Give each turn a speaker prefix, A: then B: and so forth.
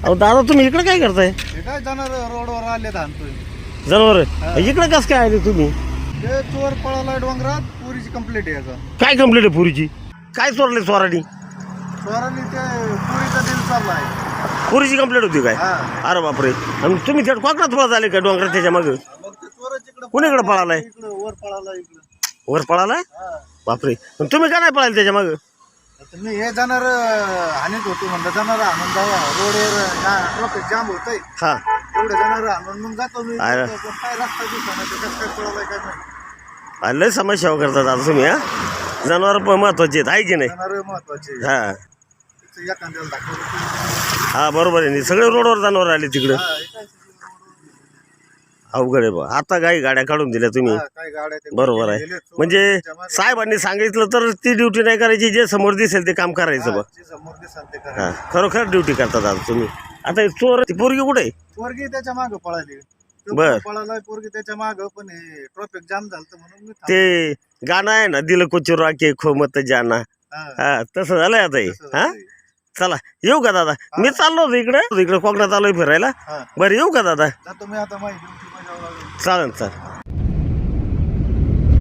A: अहो दादा तुम्ही इकडे काय करताय?
B: हे काय जाणार रोडवर आले धानतोय
A: जनावर इकडे कस काय आले तुम्ही?
B: ते चोर पळाला डोंगरात पुरीची कंप्लीट आहे याचा.
A: काय कंप्लेंट आहे पुरीची? काय चोरले चोरानी?
B: चोरांनी ते पुरीचा दिल चाललाय.
A: पुरीची कंप्लेंट होती काय?
B: हा.
A: अरे बापरे. आणि तुम्ही त्या कोकणात पळत आले का डोंगरात त्याच्या मागे?
B: मग ते चोराच इकडे
A: कुणीकडे पळालाय?
B: इकडे वर पळाला इकडे.
A: वर पळालाय? बापरे. पण तुम्ही का नाही पळाले त्याच्या मागे?
B: मी हे जाणार हानीत होतो म्हणलं जाणार आणून जावा रोडवर ट्रॉफिक जाम होतंय
A: हा
B: एवढं जाणार आणून मग जातो मी.
A: अरे.
B: काय रस्ता दिसणार कसं काय पळालाय काय माहिती.
A: लय समस्या करतात आता तुम्ही. हा जनावर पण महत्वाचे आहेत आहे की नाही?
B: जाणार महत्वाचे
A: हा
B: एखाद्याला दाखवलं.
A: हा बरोबर आहे. सगळे रोडवर जनावर आले तिकडे.
B: हा, हे काय
A: अवघड आहे बा. आता काही गाड्या काढून दिल्या तुम्ही.
B: हा, काय गाड्या ते
A: बरोबर आहे.
B: गेले, चोर
A: म्हणजे
B: त्यांच्या मागे.
A: साहेबांनी सांगितलं तर ती ड्युटी नाही करायची, जे समोर दिसेल ते काम करायचं बा.
B: जे समोर दिसतात ते
A: हा
B: करायचं.
A: खरोखर ड्युटी करतात आता तुम्ही. आता हे चोर ती पोरगी कुठे आहे?
B: पोरगी त्याच्या मागं पळाली. तो
A: बर.
B: पळालाय पोरगी त्याच्या मागं पण हे ट्रॉफिक जाम झालं म्हणून मी
A: ते गाणं आहे ना, दिल को चुरा के खो मत जाना.
B: थांबलो.
A: हा तसं झालंय आता हे.
B: तसं
A: हा
B: झालंय.
A: चला येऊ का दादा? मी चाललो होतो इकडे कोकणात आलोय फिरायला.
B: हा.
A: बरं येऊ का दादा?
B: जातो मी आता माहिती माझ्यावर लागेल.
A: चालेल चालेल.